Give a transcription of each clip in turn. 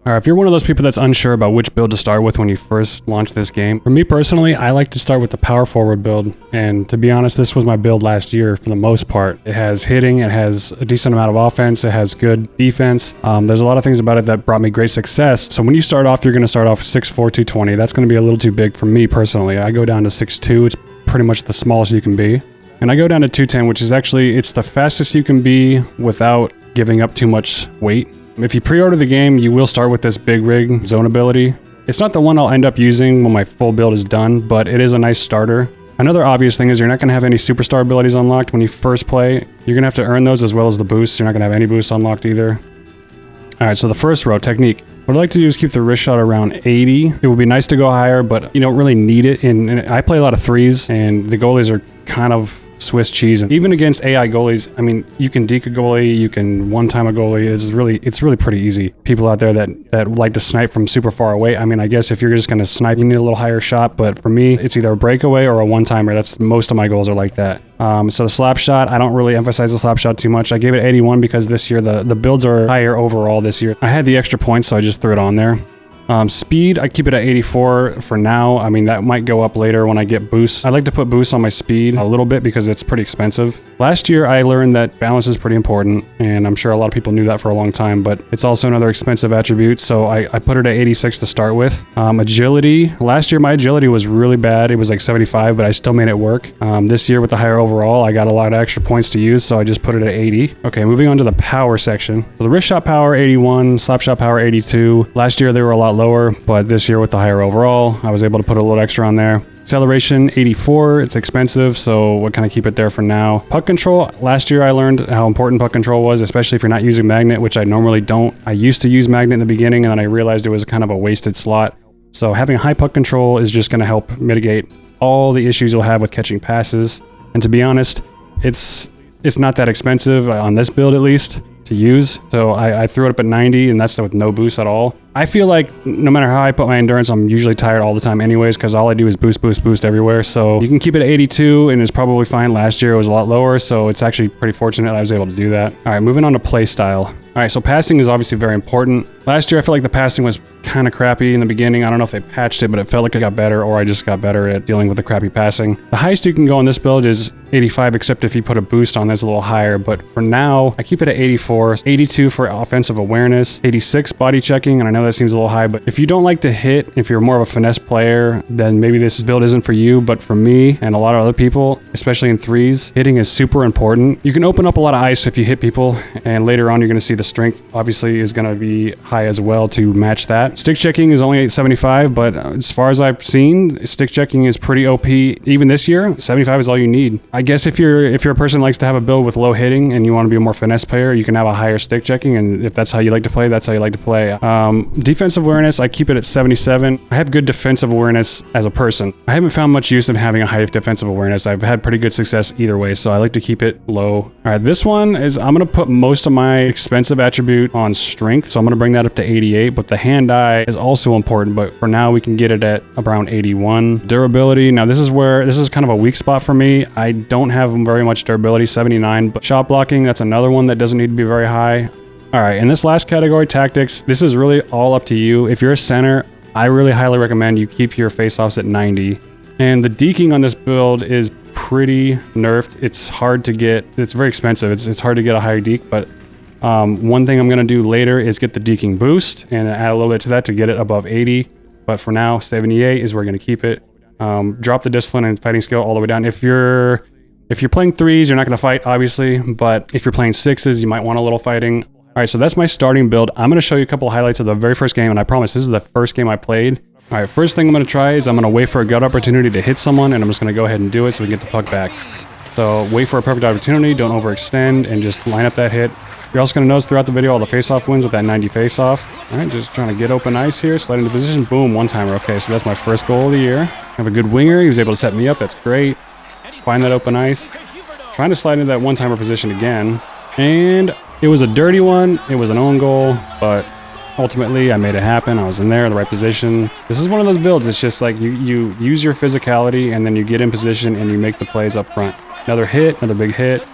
All right, if you're one of those people that's unsure about which build to start with when you first launch this game, for me personally, I like to start with the power forward build. And to be honest, this was my build last year for the most part. It has hitting, it has a decent amount of offense, it has good defense. There's a lot of things about it that brought me great success. So when you start off, you're going to start off 6'4", 220. That's going to be a little too big for me personally. I go down to 6'2". It's pretty much the smallest you can be. And I go down to 210, which is actually, it's the fastest you can be without giving up too much weight. If you pre-order the game, you will start with this big rig zone ability. It's not the one I'll end up using when my full build is done, but it is a nice starter. Another obvious thing is you're not going to have any superstar abilities unlocked when you first play. You're going to have to earn those as well as the boosts. You're not going to have any boosts unlocked either. Alright, so the first row, technique. What I'd like to do is keep the wrist shot around 80. It would be nice to go higher, but you don't really need it. And I play a lot of threes, and the goalies are kind of Swiss cheese. And even against AI goalies, I mean, you can deke a goalie, you can one-time a goalie. It's really pretty easy. People out there that like to snipe from super far away, I mean, I guess if you're just going to snipe, you need a little higher shot. But for me, it's either a breakaway or a one-timer. That's most of my goals are like that. So the slap shot, I don't really emphasize the slap shot too much. I gave it 81 because this year the builds are higher overall this year. I had the extra points, so I just threw it on there. Speed, I keep it at 84 for now. I mean, that might go up later when I get boosts. I like to put boosts on my speed a little bit because it's pretty expensive. Last year, I learned that balance is pretty important, and I'm sure a lot of people knew that for a long time, but it's also another expensive attribute, so I put it at 86 to start with. Agility, last year my agility was really bad. It was like 75, but I still made it work. This year with the higher overall, I got a lot of extra points to use, so I just put it at 80. Okay, moving on to the power section. So the wrist shot power, 81, slap shot power, 82. Last year, they were a lot lower, but this year with the higher overall, I was able to put a little extra on there. Acceleration, 84. It's expensive, so we'll kind of keep it there for now. Puck control, last year I learned how important puck control was, especially if you're not using magnet, which I normally don't. I used to use magnet in the beginning, and then I realized it was kind of a wasted slot. So having high puck control is just going to help mitigate all the issues you'll have with catching passes. And to be honest, it's not that expensive, on this build at least, to use. So I threw it up at 90, and that's with no boost at all. I feel like no matter how I put my endurance, I'm usually tired all the time anyways, because all I do is boost, boost, boost everywhere. So you can keep it at 82, and it's probably fine. Last year it was a lot lower, so it's actually pretty fortunate I was able to do that. All right, moving on to play style. All right, so passing is obviously very important. Last year I felt like the passing was kind of crappy in the beginning. I don't know if they patched it, but it felt like it got better, or I just got better at dealing with the crappy passing. The highest you can go on this build is 85, except if you put a boost on that's a little higher. But for now, I keep it at 84, 82 for offensive awareness, 86 body checking, and I know that seems a little high, but if you don't like to hit, if you're more of a finesse player, then maybe this build isn't for you. But for me and a lot of other people, especially in threes, hitting is super important. You can open up a lot of ice if you hit people, and later on you're going to see the strength obviously is going to be high as well to match that. Stick checking is only 875, but as far as I've seen, stick checking is pretty OP. Even this year, 75 is all you need. I guess if you're a person who likes to have a build with low hitting and you want to be a more finesse player, you can have a higher stick checking, and if that's how you like to play, that's how you like to play. Defensive awareness, I keep it at 77. I have good defensive awareness as a person. I haven't found much use in having a high defensive awareness. I've had pretty good success either way, so I like to keep it low. All right, this one is, I'm going to put most of my expensive attribute on strength, so I'm going to bring that up to 88, but the hand-eye is also important, but for now we can get it at around 81. Durability, now this is kind of a weak spot for me. I don't have very much durability, 79, but shot blocking, that's another one that doesn't need to be very high. All right, in this last category, tactics, this is really all up to you. If you're a center, I really highly recommend you keep your face-offs at 90. And the deking on this build is pretty nerfed. It's hard to get, it's very expensive. It's hard to get a higher deke, but one thing I'm going to do later is get the deking boost and add a little bit to that to get it above 80. But for now, 78 is where we're going to keep it. Drop the discipline and fighting skill all the way down. If you're playing threes, you're not going to fight, obviously, but if you're playing sixes, you might want a little fighting. All right, so that's my starting build. I'm going to show you a couple of highlights of the very first game, and I promise this is the first game I played. All right, first thing I'm going to try is I'm going to wait for a gut opportunity to hit someone, and I'm just going to go ahead and do it so we can get the puck back. So wait for a perfect opportunity, don't overextend, and just line up that hit. You're also going to notice throughout the video all the face-off wins with that 90 face-off. All right, just trying to get open ice here, slide into position, boom, one-timer. Okay, so that's my first goal of the year. I have a good winger. He was able to set me up. That's great. Find that open ice. Trying to slide into that one-timer position again. And it was a dirty one. It was an own goal, but ultimately I made it happen. I was in there in the right position. This is one of those builds. It's just like you use your physicality and then you get in position and you make the plays up front. Another hit, another big hit.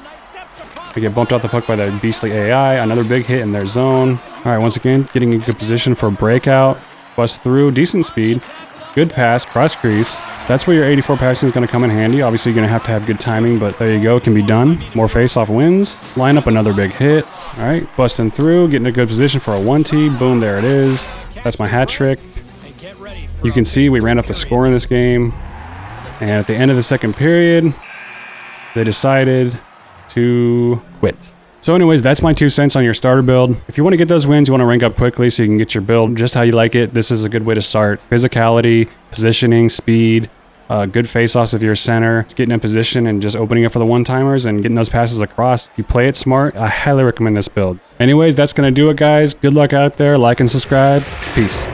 They get bumped off the puck by the beastly AI. Another big hit in their zone. All right, once again, getting in good position for a breakout. Bust through, decent speed. Good pass, cross crease. That's where your 84 passing is going to come in handy. Obviously, you're going to have good timing, but there you go. It can be done. More face-off wins. Line up another big hit. All right, busting through, getting a good position for a 1T. Boom, there it is. That's my hat trick. You can see we ran up the score in this game. And at the end of the second period, they decided to quit. So anyways, that's my 2 cents on your starter build. If you want to get those wins, you want to rank up quickly so you can get your build just how you like it. This is a good way to start. Physicality, positioning, speed, good face-offs if you're a center. It's getting in position and just opening it for the one-timers and getting those passes across. If you play it smart, I highly recommend this build. Anyways, that's going to do it, guys. Good luck out there. Like and subscribe. Peace.